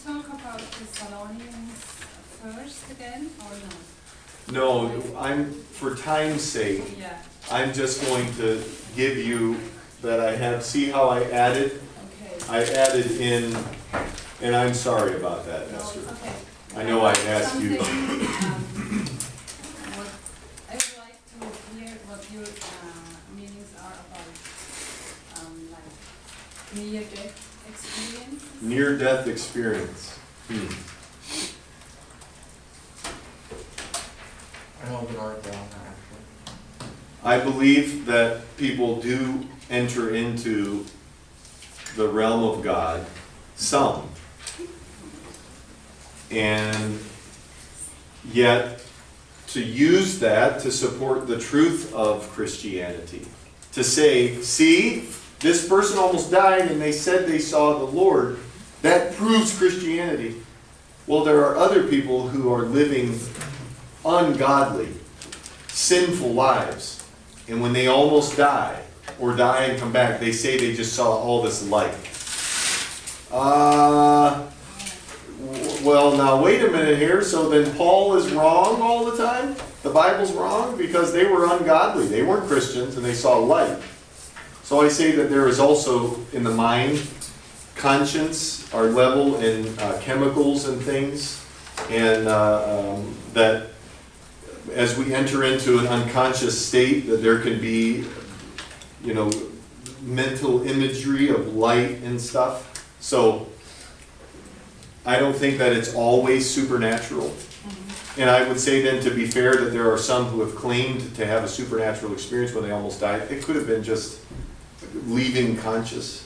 talk about Thessalonians first again, or no? No, for time's sake, Yeah, I'm just going to give you that I have, see how I added? okay. I added in, and I'm sorry about that, No, Esther. it's okay. I know I asked you. What I would like to hear what your meanings are about, like near-death experience. Near-death experience. I know a good article on that actually. I believe that people do enter into the realm of God, some. And yet, to use that to support the truth of Christianity. To say, see, this person almost died and they said they saw the Lord. That proves Christianity. Well, there are other people who are living ungodly, sinful lives. And when they almost die, or die and come back, they say they just saw all this light. Well, now wait a minute here. So then Paul is wrong all the time? The Bible's wrong? Because they were ungodly. They weren't Christians and they saw light. So I say that there is also in the mind, conscience, our level in chemicals and things, and that as we enter into an unconscious state, that there can be, mental imagery of light and stuff. So I don't think that it's always supernatural. And I would say then, to be fair, that there are some who have claimed to have a supernatural experience when they almost died. It could have been just leaving the conscious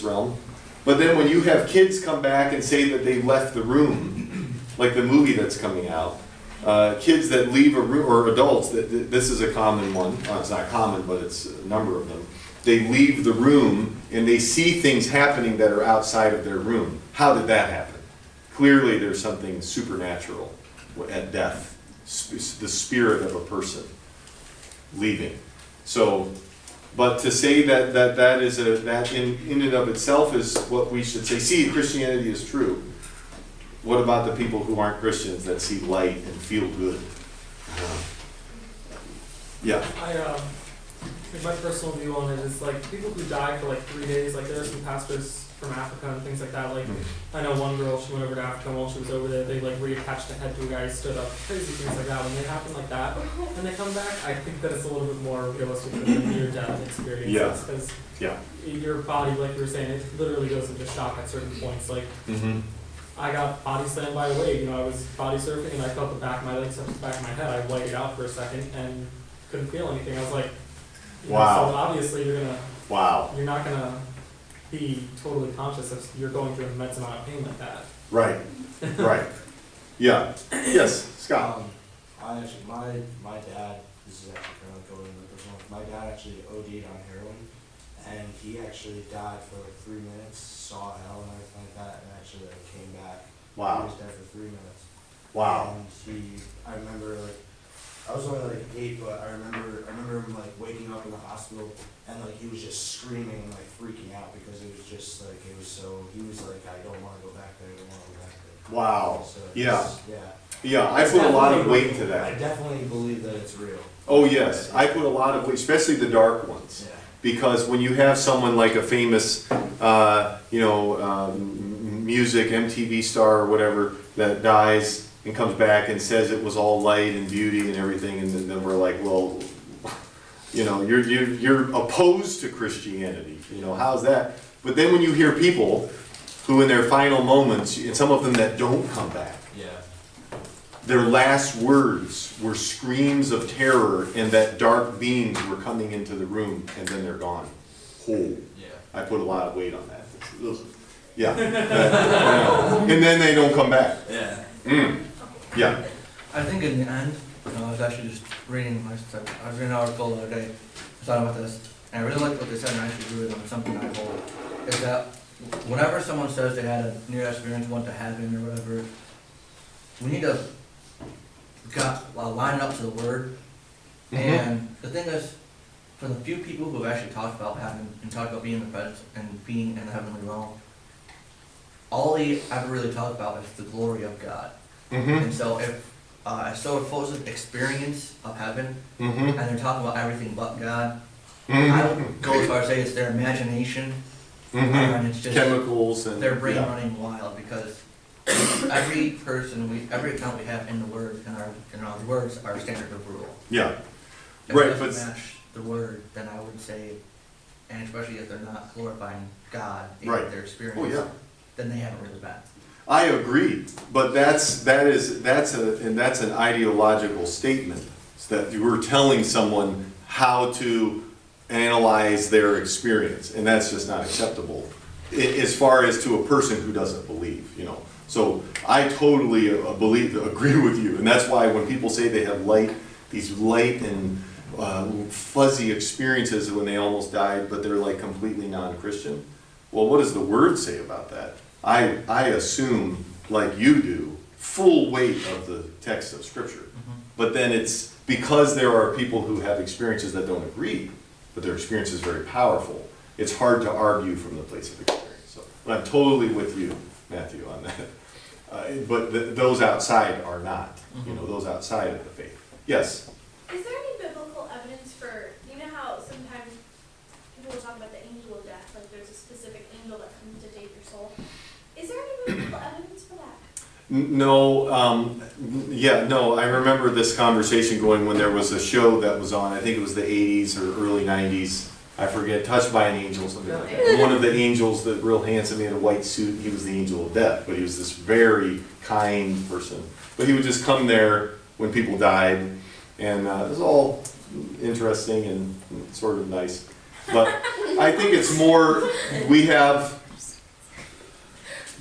realm. But then when you have kids come back and say that they left the room, like the movie that's coming out, kids that leave a room, or adults, this is a common one. It's not common, but it's a number of them. They leave the room and they see things happening that are outside of their room. How did that happen? Clearly there's something supernatural at death. The spirit of a person leaving. So, but to say that is that in and of itself is what we should say. See, Christianity is true. What about the people who aren't Christians that see light and feel good? Yeah. My personal view on it is like people who die for like 3 days, like there are some pastors from Africa and things like that. Like I know one girl, she went over to Africa, and while she was over there, they like reattached a head to a guy who stood up, crazy things like that. When they happen like that and they come back, I think that it's a little bit more realistic than a near-death experience. Because your body, like you were saying, it literally goes into shock at certain points. Like I got body slammed by a wave. I was body surfing and I felt the back of my legs touch the back of my head. I whited out for a second and couldn't feel anything. I was like, wow. So obviously you're gonna. Wow. You're not gonna be totally conscious if you're going through an immense amount of pain like that. Right. Right. Yeah. Yes, Scott. I actually, my dad, this is actually kind of going into the personal. My dad actually OD'd on heroin, and he actually died for like 3 minutes, saw hell and everything like that, and actually like came back. Wow. He was dead for 3 minutes. Wow. And I remember like, I was only like 8, but I remember him like waking up in the hospital and like he was just screaming and like freaking out because it was just like he was like, I don't want to go back there, I don't want to go back there. Wow. So Yeah. Yeah. I put a lot of weight to I that. definitely believe that it's real. Oh yes, I put a lot of weight, especially the dark ones. Yeah. Because when you have someone like a famous, music, MTV star or whatever, that dies and comes back and says it was all light and beauty and everything, and then we're like, well, you're opposed to Christianity. How's that? But then when you hear people who in their final moments, and some of them that don't come back, their last words were screams of terror, and that dark beings were coming into the room, and then they're gone. Whole. I put a lot of weight on that. Ugh. Yeah. And then they don't come back. Yeah. I think in the end, I was actually just reading I was reading an article the other day talking about this, and I really liked what they said, and I actually agree with them. It's something I hold. Is that whenever someone says they had a near-death experience, went to heaven or whatever, we need to line it up to the word. And the thing is, for the few people who have actually talked about having and talked about being in the presence and being in the heavenly realm, all all he ever really talked about is the glory of God. Mm-hmm, And so if folks with experience of heaven, mm-hmm, and they're talking about everything but God, I mm-hmm. would go as far as say it's their imagination, Mm-hmm. and it's just Chemicals and. their brain yeah. running wild, because every account we have in the Word, in our words, are standard of rule. Yeah, If Right, it doesn't but- match the Word, then I would say, and especially if they're not glorifying God in Right. their experience, Oh, yeah. then they haven't really been. I agree, but that's an ideological statement, it's that you were telling someone how to analyze their experience, and that's just not acceptable, as far as to a person who doesn't believe, you know. So I totally agree with you, and that's why when people say they have these light and fuzzy experiences when they almost died, but they're like completely non-Christian, well, what does the Word say about that? I assume, like you do, full weight of the text of Scripture. But then it's because there are people who have experiences that don't agree, but their experience is very powerful. It's hard to argue from the place of experience. So, but I'm totally with you, Matthew, on that. But those outside are not. You know, those outside of the faith. Yes. Is there any biblical evidence for, you know how sometimes people will talk about the angel of death, like there's a specific angel that comes to take your soul? Is there any biblical evidence for that? No, no, I remember this conversation going when there was a show that was on, I think it was the 80s or early 90s, I forget, Touched by an Angel, something like that. And one of the angels, the real handsome, he had a white suit, he was the angel of death, but he was this very kind person. But he would just come there when people died, and it was all interesting and sort of nice. But I think it's more, we have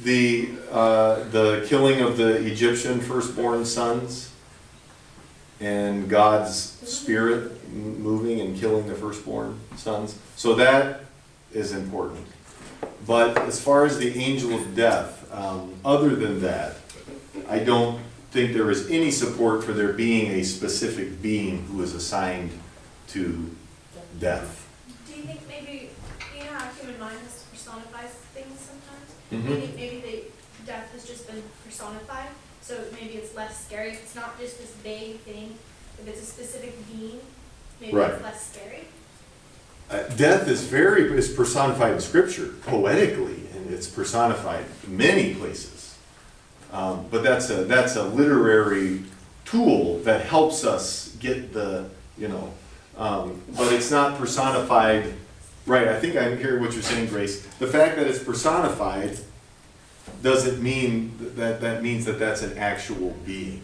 the killing of the Egyptian firstborn sons and God's spirit moving and killing the firstborn sons. So that is important. But as far as the angel of death, other than that, I don't think there is any support for there being a specific being who is assigned to death. Do you think maybe, you know how human mind has to personify things sometimes? Mhm. Maybe the death has just been personified, so maybe it's less scary. If it's not just this vague thing, if it's a specific being, maybe Right. it's less scary. Death is personified in Scripture, poetically, and it's personified in many places. But that's a literary tool that helps us get the, but it's not personified, right, I think I'm hearing what you're saying, Grace. The fact that it's personified doesn't mean that means that that's an actual being.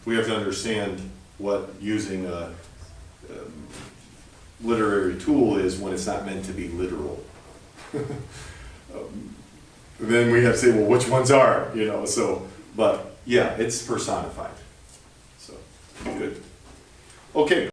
We have to understand what using a literary tool is when it's not meant to be literal. Then we have to say, well, which ones are, but yeah, it's personified. So, good. Okay.